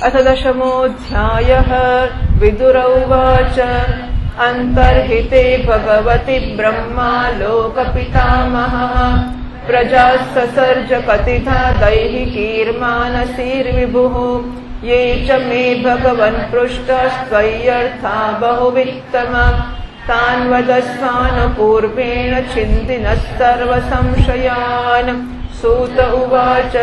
अथ दशमोऽध्यायः। विदुर उवाच अन्तर्हिते भगवति ब्रह्मा लोकपितामहः प्रजाः ससर्ज कथिता दैहिकीर्मानसीर्विभुः ये च मे भगवन् पृष्टस्त्वय्यर्था बहुवित्तमा तान् वदस्वानुपूर्वेण छिन्दिनः सर्वसंशयान्। सूत उवाच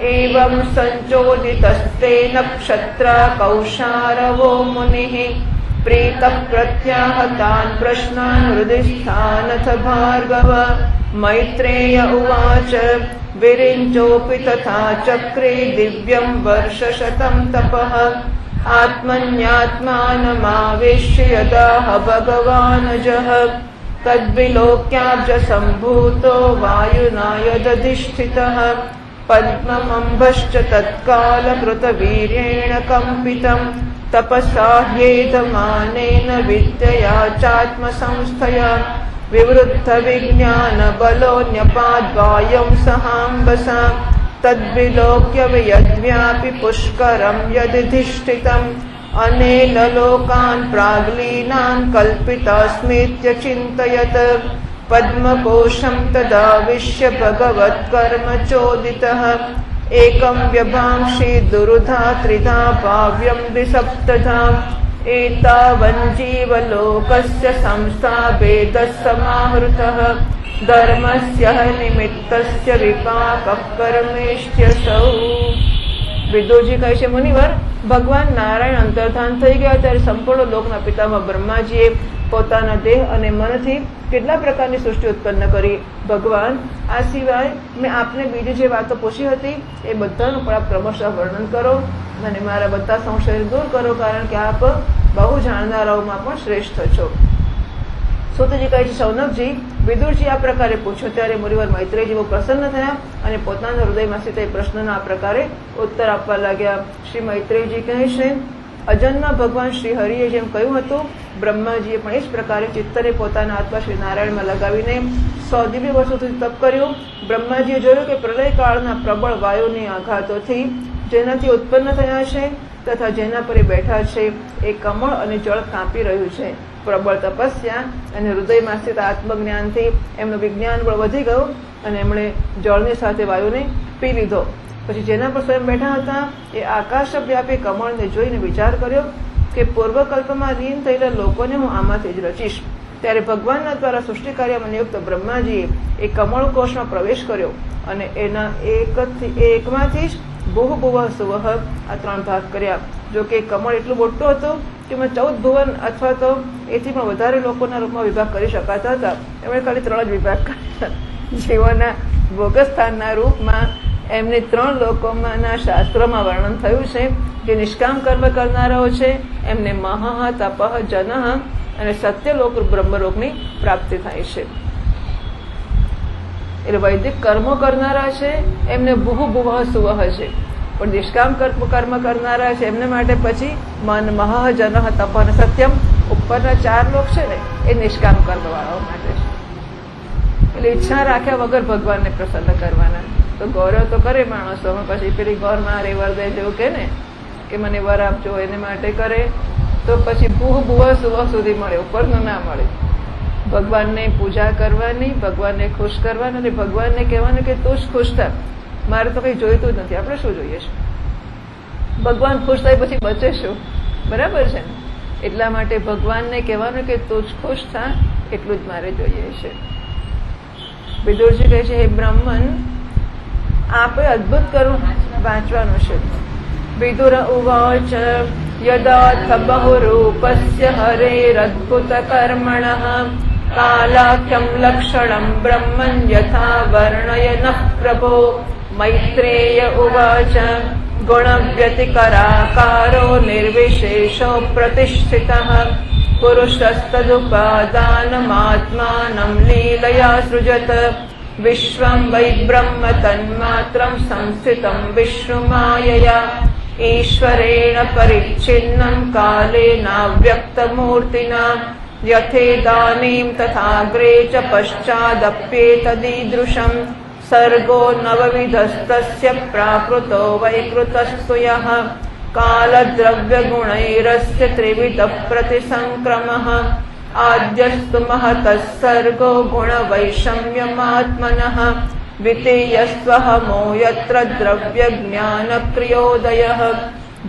एवं सञ्चोदितस्तेन क्षत्रा कौशारवो मुनिः प्रीतः प्रत्याहतान् प्रश्नान् हृदिस्थानथ भार्गव। मैत्रेय उवाच विरिञ्चोऽपि तथा चक्रे दिव्यं वर्षशतं तपः आत्मन्यात्मानमावेश्य यदाह भगवानजः तद्विलोक्याब्जसम्भूतो वायुना यदधिष्ठितः पद्ममम्भश्च तत्कालकृतवीर्येण कम्पितं तपसा ह्येधमानेन विद्यया चात्मसंस्थया विवृद्धविज्ञानबलोऽन्यपाद्वायं सहाम्बसा तद्विलोक्य यद्व्यापि पुष्करं यदधिष्ठितम् अनेललोकान् प्राग्लीनान् कल्पितास्मीत्यचिन्तयत् पद्मकोशं तदाविश्य भगवत्कर्म चोदितः एकं व्यभांषि दुरुधा त्रिधा भाव्यं द्विसप्तधा एतावञ्जीवलोकस्य संस्थाभेदः समाहृतः धर्मस्य निमित्तस्य विपाकः परमेष्ट्यसौ। વિદુરજી કહે છે, મુનિવર, ભગવાન નારાયણ અંતર્ધાન થઈ ગયા ત્યારે સંપૂર્ણ લોકના પિતામહ બ્રહ્માજીએ પોતાના દેહ અને મનથી કેટલા પ્રકારની સૃષ્ટિ ઉત્પન્ન કરી. ભગવાન, આ સિવાય મેં આપને બીજી જે વાતો પૂછી હતી એ બધાનું પણ આપ ક્રમશઃ વર્ણન કરો અને મારા બધા સંશય દૂર કરો, કારણ કે આપ બહુ જાણનારાઓમાં પણ શ્રેષ્ઠ છો. સૂતજી કહે છે, શૌનકજી, વિદુરજી આ પ્રકારે પૂછ્યો ત્યારે મુનિવર મૈત્રેયજી બહુ પ્રસન્ન થયા અને પોતાના હૃદયમાં સ્થિત પ્રશ્નના આ પ્રકારે ઉત્તર આપવા લાગ્યા. શ્રી મૈત્રેયજી કહે છે, અજન્મા ભગવાન શ્રી હરિએ જેમ કહ્યું હતું, બ્રહ્માજીએ પણ એ જ પ્રકારે ચિત્તને પોતાના આત્મા શ્રી નારાયણમાં લગાવીને 100 દિવ્ય વર્ષો સુધી તપ કર્યું. બ્રહ્માજીએ જોયું કે પ્રલયકાળના પ્રબળ વાયુની આઘાતોથી જેનાથી ઉત્પન્ન થયા છે તથા જેના પર બેઠા છે એ કમળ અને જળ કાંપી રહ્યું છે. પ્રબળ તપસ્યા અને હૃદયમાં સ્થિત આત્મજ્ઞાનથી એમનું વિજ્ઞાન બળ વધી ગયું અને એમણે જળની સાથે વાયુને પી લીધો. પછી જેના પર સ્વયં બેઠા હતા એ આકાશવ્યાપી કમળને જોઈને વિચાર કર્યો કે પૂર્વકલ્પમાં લીન થયેલા લોકોને હું આમાંથી જ રચીશ. ત્યારે ભગવાનના દ્વારા સૃષ્ટિ કાર્યમાં નિયુક્ત બ્રહ્માજીએ એ કમળ કોષમાં પ્રવેશ કર્યો અને એના એકમાંથી જ ભુવ ભુવઃ સુવઃ આ 3 ભાગ કર્યા. જો કે કમળ એટલું મોટું હતું કે એમાં 14 ભુવન અથવા તો એથી પણ વધારે લોકોના રૂપમાં વિભાગ કરી શકાતા હતા. એમણે ખાલી 3 જ વિભાગ કર્યા. જીવોના ભોગસ્થાનના રૂપમાં એમને 3 લોકોમાંના શાસ્ત્રોમાં વર્ણન થયું છે. જે નિષ્કામ કર્મ કરનારાઓ છે એમને મહઃ તપઃ જનઃ અને સત્યલોક બ્રહ્મલોકની પ્રાપ્તિ થાય છે. એટલે વૈદિક કર્મો કરનારા છે એમને ભુવ ભુવઃ સુવઃ છે, પણ નિષ્કામ કર્મ કરનારા છે એમને માટે પછી મન મહઃ જનઃ તપ અને સત્યમ ઉપરના 4 લોક છે ને એ નિષ્કામ કર્મ વાળાઓ માટે છે. એટલે ઈચ્છા રાખ્યા વગર ભગવાનને પ્રસન્ન કરવાના. તો ગૌરવ તો કરે માણસો, પછી પેલી ગૌર મારે વર દે જેવું કે ને કે મને વર આપજો એને માટે કરે તો પછી ભૂહ ભુવઃ સુવઃ સુધી મળે, ઉપરનું ના મળે. ભગવાનને પૂજા કરવાની, ભગવાનને ખુશ કરવાના અને ભગવાનને કહેવાનું કે તું જ ખુશ થા, મારે તો કંઈ જોઈતું જ નથી. આપણે શું જોઈએ છે? ભગવાન ખુશ થાય પછી બચે શું? બરાબર છે ને? એટલા માટે ભગવાનને કહેવાનું કે તું જ ખુશ થા, એટલું જ મારે જોઈએ છે. વિદુરજી કહે છે, હે બ્રાહ્મણ, આપે અદભુત કરું વાંચવાનું છે. વિદુર ઉવાચ યદા બહુરૂપસ્ય હરેરદ્ભુત કર્મણઃ કાલાખ્યમ લક્ષણમ બ્રહ્મન યથા વર્ણયનઃ પ્રભો. મૈત્રેય ઉવાચ ગુણવ્યતિકરાકારો નિર્વિશેષો પ્રતિષ્ઠિતઃ પુરુષસ્તદુપાદાનમાત્માनं લીલયા સૃજત વિશ્વં વૈ બ્રહ્મ તન્માત્રં સંસ્થિतं વિશ્વમાયયા ઈશ્વરેણ પરિચ્છિન્नं કાલેનાવ્યક્તમૂર્તિના યથેદાનીં તથાગ્રે ચ પશ્ચાદપ્યેતદીદૃશં સર્ગો નવવિધસ્તસ્ય પ્રાકૃતો વૈકૃતસ્તુ યઃ कालद्रव्यगुणैरस्य त्रिविधः प्रतिसङ्क्रमः आद्यस्तु महतः सर्गो गुणवैषम्यमात्मनः द्वितीयस्त्वहमो यत्र द्रव्यज्ञानक्रियोदयः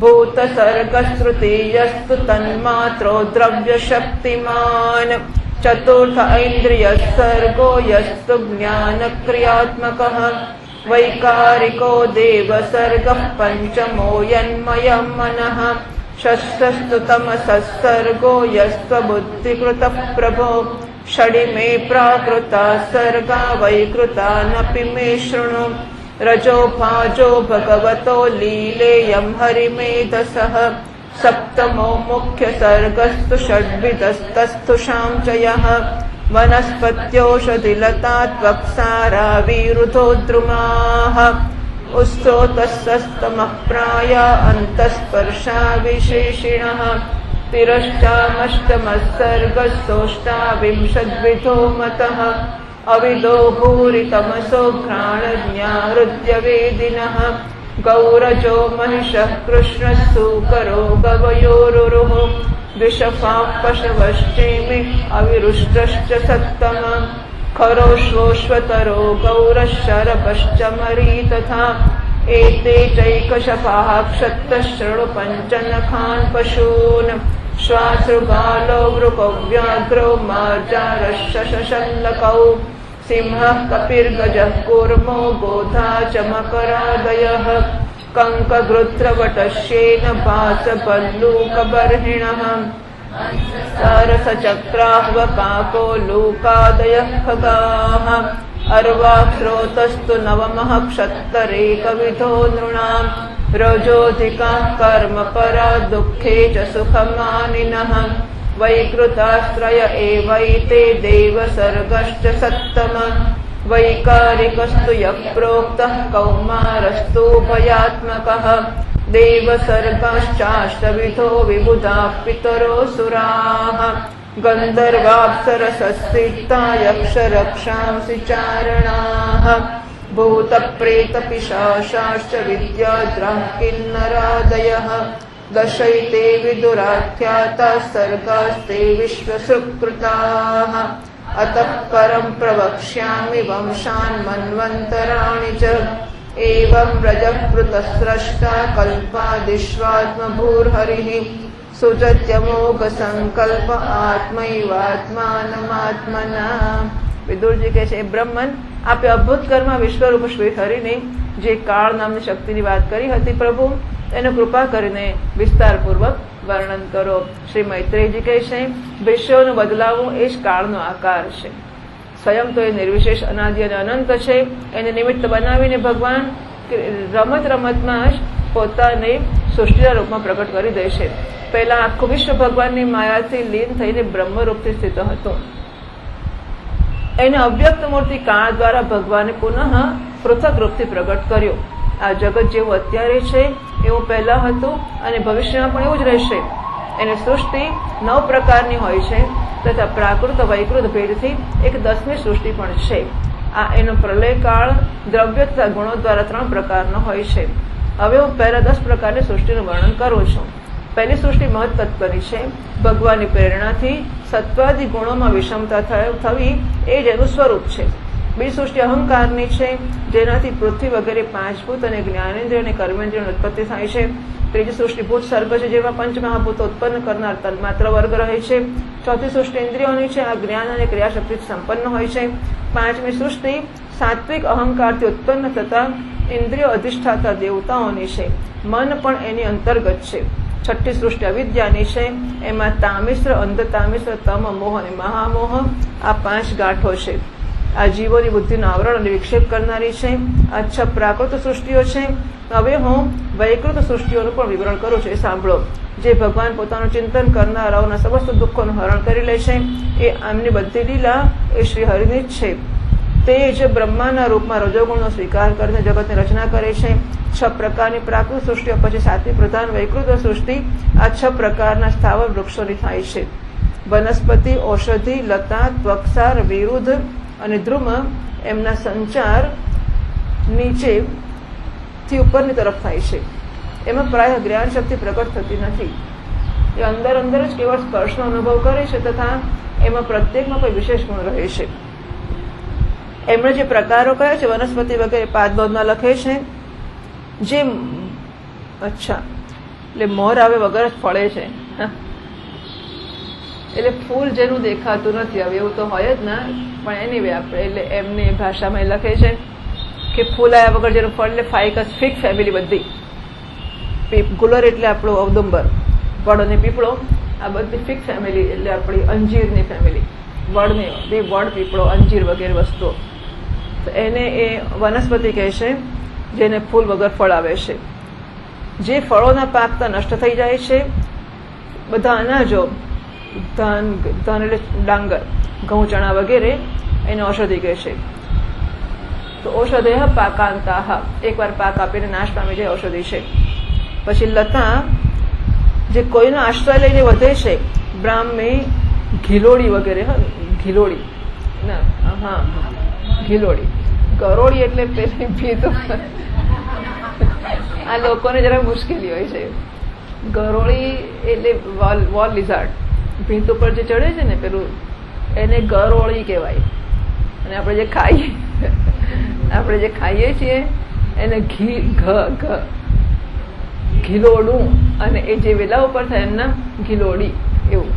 भूतसर्गस्तृतीयस्तु तन्मात्रो द्रव्यशक्तिमान् चतुर्थ ऐन्द्रियसर्गो यस्तु ज्ञानक्रियात्मकः वैकारिको देवसर्गः पञ्चमो यन्मयं मनः षष्ठस्तु तमसः सर्गो यस्त्वबुद्धिकृतः प्रभो षडिमे प्राकृता सर्गा वैकृतानपि मे शृणु रजो भाजो भगवतो लीलेयं हरिमेधसः सप्तमो मुख्यसर्गस्तु षड्विधस्तस्थुषां च यः वनस्पत्योषधिलता त्वक्सारा विरुधो द्रुमाः उस्रोतस्तमः प्राया अन्तःस्पर्शा विशेषिणः तिरश्चामष्टमः सर्गस्तोष्टाविंशद्विधो मतः अविदो भूरितमसो घ्राणज्ञा हृद्यवेदिनः गौरजो महिषः कृष्णः सूकरो गवयोरुरुः द्विषफाः पशवश्चेमि अविरुष्टश्च सत्तम खरोश्वोश्वतरो गौरः शरभश्च मरी तथा एते चैकशफाः क्षत्तः शृणु पञ्चनखान् पशून् श्वासृगालो वृको व्याघ्रो मार्जारः सिंहः कपिर्गजः कूर्मो गोधा च मकरादयः कङ्कगृत्रवटश्येन भासभल्लूकबर्हिणः सारसचक्राह्वकाको लूकादयः खगाः अर्वाक्रोतस्तु नवमः क्षत्तरेकविधो नृणाम् रजोऽधिकाः कर्मपरा दुःखे च सुखमानिनः वैकृतास्त्रय एवैते देवसर्गश्च सत्तमः वैकारिकस्तु यः प्रोक्तः कौमारस्तु भयात्मकः देवसर्गाश्चाष्टविधो विबुधाः पितरोऽसुराः गन्धर्वाप्सरसस्सिक्ता यक्षरक्षांसि चारणाः भूतप्रेतपिशाचाश्च विद्याद्राः किन्नरादयः दशैते विदुराख्याताः सर्गास्ते विश्वसृक्कृताः अतः परं प्रवक्ष्यामि वंशान् मन्वन्तराणि च एवं रजःपृतस्रष्टा कल्पादिष्वात्मभूर्हरिः सुजत्यमोघसङ्कल्प आत्मैवात्मानमात्मना। વિદુરજી કહે છે, એ બ્રહ્મન, આપે અદ્ભુત કર્મ વિશ્વરૂપ શ્રી હરિની જે કાળ નામની શક્તિની વાત કરી હતી પ્રભુ, એનો કૃપા કરીને વિસ્તારપૂર્વક વર્ણન કરો. શ્રી મૈત્રેયજી કહે છે, વિષયોનું બદલાવું એ જ કાળનો આકાર છે. સ્વયં તો એ નિર્વિશેષ અનાદિ અને અનંત છે. એને નિમિત્ત બનાવીને ભગવાન રમત રમતમાં જ પોતાને સૃષ્ટિના રૂપમાં પ્રગટ કરી દે છે. પહેલા આખું વિશ્વ ભગવાનની માયાથી લીન થઈને બ્રહ્મરૂપથી સ્થિત હતો. એને અવ્યક્ત મૂર્તિ કાળ દ્વારા ભગવાને પુનઃ પૃથક રૂપથી પ્રગટ કર્યો. આ જગત જેવું અત્યારે છે એવું પહેલા હતું અને ભવિષ્યમાં પણ એવું જ રહેશે. એની સૃષ્ટિ 9 પ્રકારની હોય છે તથા પ્રાકૃત વૈકૃત ભેદથી એક 10મી સૃષ્ટિ પણ છે. આ એનો પ્રલયકાળ દ્રવ્ય તથા ગુણો દ્વારા 3 પ્રકારનો હોય છે. હવે હું પહેલા 10 પ્રકારની સૃષ્ટિનું વર્ણન કરું છું. પહેલી સૃષ્ટિ મહત્તત્વની છે. ભગવાનની પ્રેરણાથી સત્વાદી ગુણોમાં વિષમતા થવી એ જ એનું સ્વરૂપ છે. બીજી સૃષ્ટિ અહંકારની છે, જેનાથી પૃથ્વી વગેરે 5 ભૂત અને જ્ઞાનેન્દ્રિય અને કર્મેન્દ્રિયની ઉત્પત્તિ થાય છે. ત્રીજી સૃષ્ટિ ભૂત સર્ગ છે, જેમાં પંચમહાભૂતો ઉત્પન્ન કરનાર તન્માત્ર વર્ગ રહે છે. ચોથી સૃષ્ટિ ઇન્દ્રિયોની છે, આ જ્ઞાન અને ક્રિયાશક્તિથી સંપન્ન હોય છે. પાંચમી સૃષ્ટિ સાત્વિક અહંકારથી ઉત્પન્ન થતા ઇન્દ્રિયો અધિષ્ઠાતા દેવતાઓની છે. મન પણ એની અંતર્ગત છે. છઠ્ઠી સૃષ્ટિ અવિદ્યાની છે, એમાં તામિશ્ર, અંધતામિશ્ર, તમ, મોહ અને મહામોહ આ 5 ગાંઠો છે. આ જીવોની બુદ્ધિનો આવરણ અને વિક્ષેપ કરનારી છે. આ 6 પ્રાકૃત સૃષ્ટિઓ છે. હવે હું વૈકૃત સૃષ્ટિઓનું પણ વિવરણ કરું છું, એ સાંભળો. જે ભગવાન પોતાનું ચિંતન કરનારાઓના સમસ્ત દુઃખોનું હરણ કરી લે છે, એ આમની બધી લીલા એ શ્રી હરિની જ છે. તે જ બ્રહ્માના રૂપમાં રજોગુણનો સ્વીકાર કરીને જગતની રચના કરે છે. 6 પ્રકારની પ્રાકૃત સૃષ્ટિઓ પછી 7મી પ્રધાન વૈકૃત સૃષ્ટિ આ 6 પ્રકારના સ્થાવર વૃક્ષોની થાય છે. વનસ્પતિ, ઔષધિ, લતા, ત્વક્સાર, વિરુદ્ધ અને ધ્રુમ એમના સંચાર નીચેથી ઉપરની તરફ થાય છે. એમાં પ્રાય જ્ઞાન શક્તિ પ્રકટ થતી નથી. એ અંદર અંદર જ કેવળ સ્પર્શનો અનુભવ કરે છે, તથા એમાં પ્રત્યેકમાં કોઈ વિશેષ ગુણ રહે છે. એમણે જે પ્રકારો કયા છે વનસ્પતિ વગેરે પાદબોધમાં લખે છે. જે અચ્છા એટલે મોર આવે વગર જ ફળે છે, એટલે ફૂલ જેનું દેખાતું નથી. હવે એવું તો હોય જ ના, પણ એની આપણે એટલે એમની ભાષામાં લખે છે કે ફૂલ આવ્યા વગર જેનું ફળ, એટલે ફાઇકસ ફિગ ફેમિલી બધી. ગુલર એટલે આપણો ઔદુંબર, વડ અને પીપળો, આ બધી ફિગ ફેમિલી એટલે આપણી અંજીરની ફેમિલી. વડની બી વડ, પીપળો, અંજીર વગેરે વસ્તુઓ, તો એને એ વનસ્પતિ કહે છે જેને ફૂલ વગર ફળ આવે છે. જે ફળોના પાકતા નષ્ટ થઈ જાય છે. બધા અનાજો, ધાન એટલે ડાંગર, ઘઉં, ચણા વગેરે એને ઔષધિ કહે છે. તો ઔષધેય પાકાંતાહ, એકવાર પાક આપીને નાશ પામી જાય ઔષધિ છે. પછી લતા, જે કોઈનો આશ્રય લઈને વધે છે. બ્રાહ્મી, ઘીલોડી વગેરે. ઘીલોડી ના, હા ઘીલોડી. ગરોળી એટલે પેલી ભીતું, આ લોકોને જરા મુશ્કેલી હોય છે. ગરોળી એટલે વોલ લિઝાર્ડ, ભીંત ઉપર જે ચડે છે ને પેલું, એને ગરોળી કહેવાય. અને આપણે જે ખાઈએ છીએ એને ઘીલોડું, અને એ જે વેલા ઉપર થાય એમના ઘીલોડી, એવું.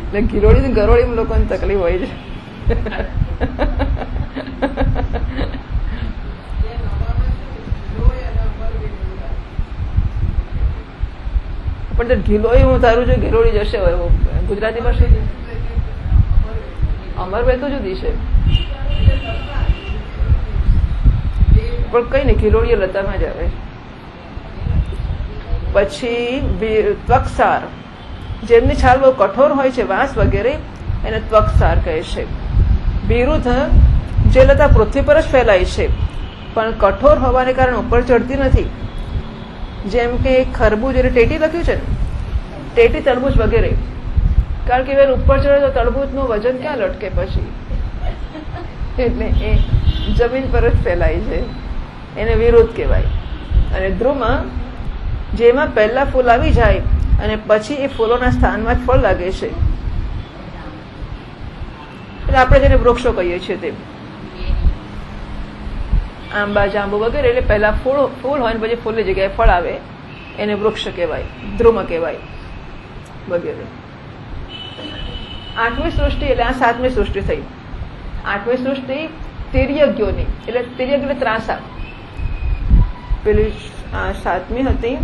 એટલે ઘીલોડી ગરોળી લોકોને તકલીફ હોય છે. પણ ઘીલોઈ હું તારું જો ઘીલોડી જશે ગુજરાતીમાં શું અમરવેલ તો જુદી છે, પણ કઈ નહીં, ઘીલોડીઓ લતામાં જ આવે. પછી ત્વકસાર, જેમની છાલ બહુ કઠોર હોય છે, વાંસ વગેરે, એને ત્વકસાર કહે છે. વિરુદ્ધ, જે લતા પૃથ્વી પર જ ફેલાય છે પણ કઠોર હોવાને કારણે ઉપર ચડતી નથી. જેમ કે ખરબૂજ એટલે ટેટી લખ્યું છે ને, ટેટી, તરબૂચ વગેરે. કારણ કે ઉપર ચડે તો તરબૂચનું વજન ક્યાં લટકે પછી, એટલે એ જમીન પર જ ફેલાય છે, એને વિરુદ્ધ કહેવાય. અને ધ્રુમાં, જેમાં પહેલા ફૂલ આવી જાય અને પછી એ ફૂલોના સ્થાનમાં જ ફળ લાગે છે, એટલે આપણે જેને વૃક્ષો કહીએ છીએ તે આંબા, જાંબુ વગેરે. એટલે પહેલા ફૂલ હોય ને પછી ફૂલની જગ્યાએ ફળ આવે, એને વૃક્ષ કહેવાય, ધ્રુમ કહેવાય વગેરે. 8મી સૃષ્ટિ એટલે આ 7મી સૃષ્ટિ થઈ. 8મી સૃષ્ટિ તિર્યગ્યોની, એટલે તિર્યક એટલે ત્રાસા. પેલી 7મી હતી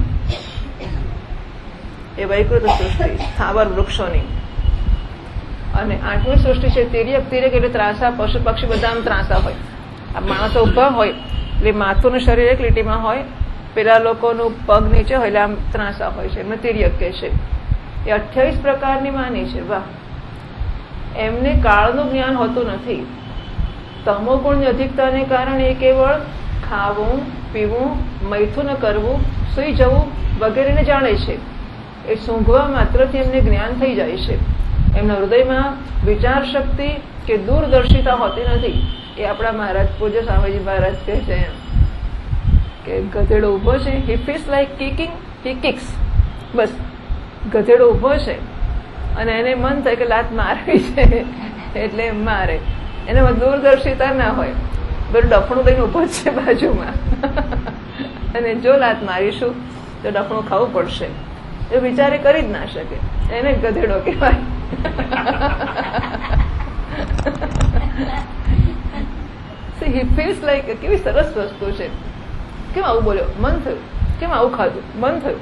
એ વૈકૃત સૃષ્ટિ, સ્થાવર વૃક્ષોની. અને 8મી સૃષ્ટિ છે તિર્યક. તિર્યક એટલે ત્રાસા, પશુ પક્ષી બધા ત્રાસા હોય. આ માણસો ઉભા હોય એટલે માથુંનું શરીર એક લીટીમાં હોય, પેલા લોકોનું પગ નીચે હોય એટલે આમ ત્રાસા હોય છે, એમને તિર્યક કહે છે. એ 28 પ્રકારની માની છે. વાહ! એમને કાળનું જ્ઞાન હોતું નથી. તમોગુણની અધિકતાને કારણે એ કેવળ ખાવું, પીવું, મૈથુન કરવું, સૂઈ જવું વગેરેને જાણે છે. એ સૂંઘવા માત્રથી એમને જ્ઞાન થઈ જાય છે. એમના હૃદયમાં વિચાર શક્તિ કે દૂરદર્શિતા હોતી નથી. એ આપણા મહારાજ પૂજ્ય સ્વામીજી મહારાજ કહે છે એમ કે ગધેડો ઉભો છે, હી ફીલ્સ લાઈક કિકિંગ, હી કિક્સ. બસ, ગધેડો ઉભો છે અને એને મન થાય કે લાત મારવી છે એટલે મારે. એનામાં દૂરદર્શિતા ના હોય, બધું ડફણું લઈને ઉભો જ છે બાજુમાં અને જો લાત મારીશું તો ડફણું ખાવું પડશે, એ વિચારે કરી જ ના શકે, એને ગધેડો કહેવાય. હી ફીલ્સ લાઈક, કેવી સરસ વસ્તુ છે. કેમ આવું બોલ્યો? મન થયું. કેમ આવું ખાધું? મન થયું.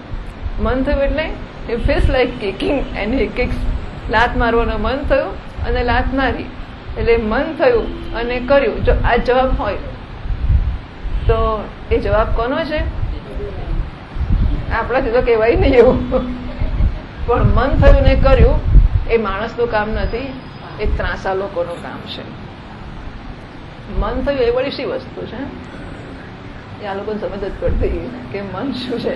મન થયું એટલે he feels like kicking and he kicks. લાત મારવાનું મન થયું અને લાત મારી, એટલે મન થયું અને કર્યું. જો આ જવાબ હોય તો એ જવાબ કોનો છે? આપણાથી તો કહેવાય નહીં એવું. પણ મન થયું ને કર્યું એ માણસનું કામ નથી, એ ત્રાસા લોકોનું કામ છે. મન થયું એ વળી શી વસ્તુ છે? એ આ લોકોને સમજ જ પડતી કે મન શું છે.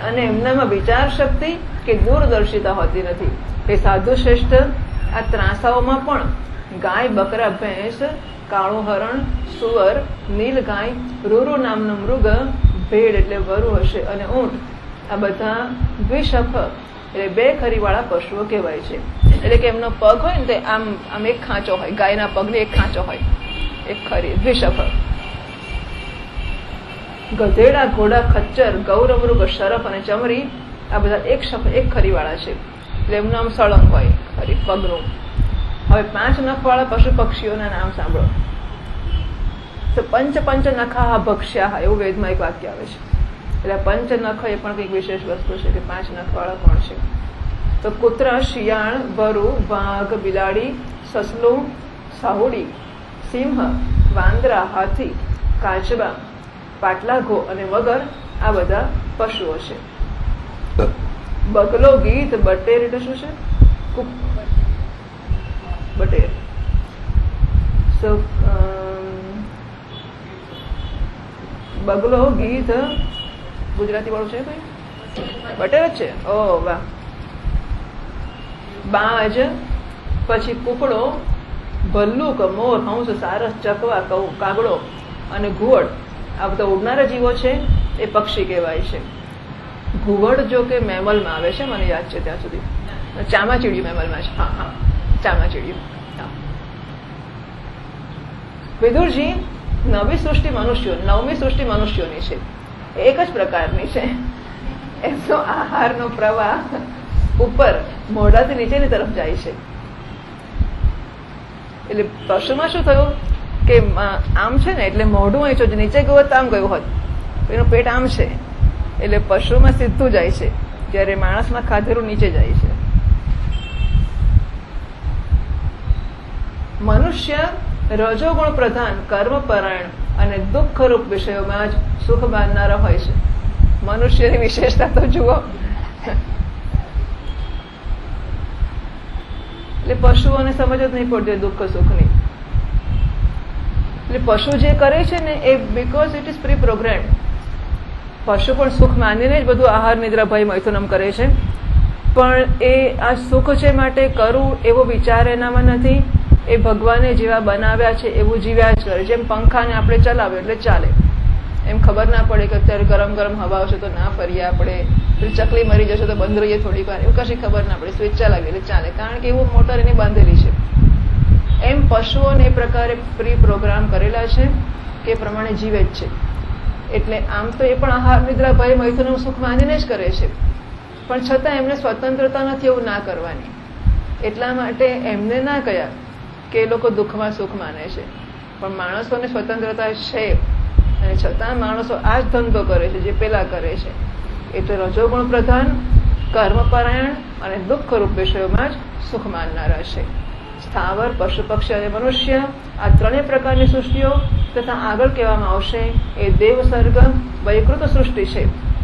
અને એમનામાં વિચાર શક્તિ કે દૂરદર્શિતા હોતી નથી. એ સાધુ શ્રેષ્ઠ, આ ત્રાસાઓમાં પણ ગાય, બકરા, ભેંસ કાળું હરણ, સુવર, નીલ ગાય, રૂરુ નામનો મૃગ, ભેડ એટલે વરુ હશે, અને ઊંટ, આ બધા દ્વિશફ એટલે 2 ખરીવાળા પશુઓ કહેવાય છે. એટલે કે એમનો પગ હોય ને તે આમ એક ખાંચો હોય, ગાયના પગને એક ખાંચો હોય, એક ખરી દ્વિશફ. ગધેડા, ઘોડા, ખચ્ચર, ગૌરમૃગ, શરફ અને ચમરી, આ બધા એક ખરીવાળા છે. એટલે એમનું નામ સળંગ હોય ખરી પગનું. હવે 5 નખવાળા પશુ પક્ષીઓના નામ સાંભળો. તો પંચ નખા ભક્ષ્યા, એવું વેદમાં એક વાક્ય આવે છે. એટલે પંચ નખ એ પણ કંઈક વિશેષ વસ્તુ છે કે 5 નખવાળા કોણ છે. તો કૂતરા, શિયાળ, વરુ, વાઘ, બિલાડી, સસલું, સાહુડી, સિંહ, વાંદરા, હાથી, કાચબા, પાટલા ઘો અને મગર, આ બધા પશુઓ છે. બગલો, ગીધ, બટેર એટલે શું છે? બટેર. બગલો, ગીધ, ગુજરાતી વાળું છે કોઈ? બટેર જ છે. ઓ વાહ. બાજ, પછી કૂકડો, ભલ્લુક, મોર, હંસ, સારસ, ચકવા, કાગડો અને ઘુવડ, આ બધા ઉડનારા જીવો છે એ પક્ષી કહેવાય છે. ઘુવડ જો કે મેમલમાં આવે છે, મને યાદ છે ત્યાં સુધી. ચામાચીડિયું મેમલમાં છે. હા હા, ચામાચીડિયું. હા. વિદુરજી, નવમી સૃષ્ટિ મનુષ્યોની છે. એક જ પ્રકારની છે. એમનો આહારનો પ્રવાહ ઉપર મોઢાથી નીચેની તરફ જાય છે. એટલે પશુમાં શું થયું કે આમ છે ને, એટલે મોઢું અહીં છે, નીચે ગયું હોત તો આમ ગયું હોત, એનું પેટ આમ છે, એટલે પશુમાં સીધું જાય છે, જ્યારે માણસમાં ખાધેલું નીચે જાય છે. મનુષ્ય રજોગુણ પ્રધાન, કર્મપરાયણ અને દુઃખરૂપ વિષયોમાં જ સુખ માનનારા હોય છે. મનુષ્યની વિશેષતા તો જુઓ. એટલે પશુઓને સમજ જ નહીં પડતી દુઃખ સુખની. એટલે પશુ જે કરે છે ને એ because it is pre programmed. પશુ પણ સુખ માનીને જ બધું આહાર, નિદ્રા, ભય, મૈથુનમ કરે છે. પણ એ આ સુખ છે માટે કરવું એવો વિચાર એનામાં નથી. એ ભગવાને જેવા બનાવ્યા છે એવું જીવ્યા જ કરે. જેમ પંખાને આપણે ચલાવ્યો એટલે ચાલે. એમ ખબર ના પડે કે અત્યારે ગરમ ગરમ હવા આવશે તો ના ફરીએ આપણે, ચકલી મરી જશે તો બંધ રહીએ થોડીક વાર, એવું કશી ખબર ના પડે. સ્વિચ ચલાવીએ એટલે ચાલે, કારણ કે એવું મોટર એની બાંધેલી છે. એમ પશુઓને એ પ્રકારે પ્રી પ્રોગ્રામ કરેલા છે કે એ પ્રમાણે જીવે જ છે. એટલે આમ તો એ પણ આહાર, નિદ્રા, ભય, મૈથુનનું સુખ માનીને જ કરે છે, પણ છતાં એમને સ્વતંત્રતા નથી એવું ના કરવાની. એટલા માટે એમને ના કહ્યા કે એ લોકો દુઃખમાં સુખ માને છે, પણ માણસોને સ્વતંત્રતા છે, અને છતાં માણસો આ જ ધંધો કરે છે જે પેલા કરે છે. એટલે રજોગુણ પ્રધાન, કર્મપરાયણ અને દુઃખરૂપ વિષયોમાં જ સુખ માનનારા છે. સ્થાવર, પશુ, પક્ષી અને મનુષ્ય, આ 3 પ્રકારની સૃષ્ટિઓ તથા આગળ કહેવામાં આવશે એ દેવસર્ગ વૈકૃત સૃષ્ટિ છે,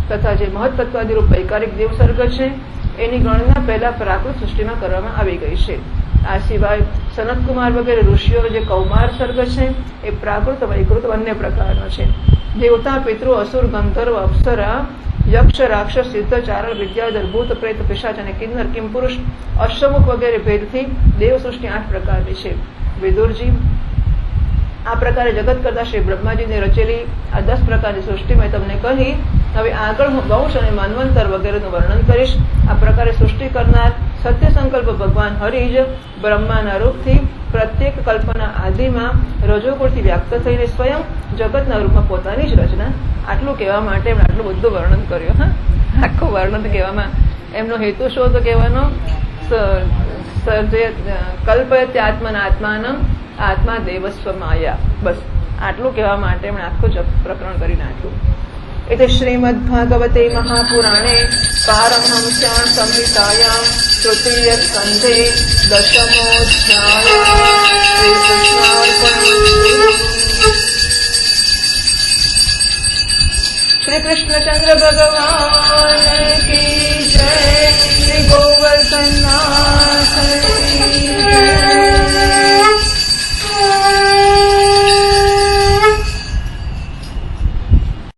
તથા જે મહત્તત્વાદી રૂપ વૈકારિક દેવસર્ગ છે એની ગણના પહેલા પ્રાકૃત સૃષ્ટિમાં કરવામાં આવી ગઈ છે. આ સિવાય સનતકુમાર વગેરે ઋષિઓ જે કૌમાર સર્ગ છે એ પ્રાકૃત વૈકૃત બંને પ્રકારનો છે. દેવતા, પિતૃ, અસુર, ગંધર્વ, અપ્સરા, યક્ષ, રાક્ષસ, સિદ્ધ, ચારણ, વિદ્યાધર, ભૂત, પ્રેત, પિશાચ અને કિન્નર, કિમપુરુષ, અશ્વમુખ વગેરે ભેદથી દેવ સૃષ્ટિ 8 પ્રકારની છે. વિદુરજી, આ પ્રકારે જગત કરતા શ્રી બ્રહ્માજીને રચેલી આ 10 પ્રકારની સૃષ્ટિ મેં તમને કહી. હવે આગળ હું વંશ અને મન્વંતર વગેરેનું વર્ણન કરીશ. આ પ્રકારે સૃષ્ટિ કરનાર સત્ય સંકલ્પ ભગવાન હરિ જ બ્રહ્માના રૂપથી પ્રત્યેક કલ્પના આદિમાં રજોગુણથી વ્યક્ત થઈને સ્વયં જગતના રૂપમાં પોતાની જ રચના. આટલું કહેવા માટે એમણે આટલું બધું વર્ણન કર્યું. હા, આખું વર્ણન કહેવામાં એમનો હેતુ શું હતો કહેવાનો? કલ્પયત્યાત્મના આત્માનમ આત્મા દેવસ્વ માયા. બસ આટલું કહેવા માટે એમણે આખું જ પ્રકરણ કરી નાખ્યું. એટલે શ્રીમદ્ભાગવતે મહાપુરાણે પારમહંસ્યાં સંહિતાયાં તૃતીય સ્કંધે દશમોધ્યાય શ્રી કૃષ્ણચંદ્ર ભગવાન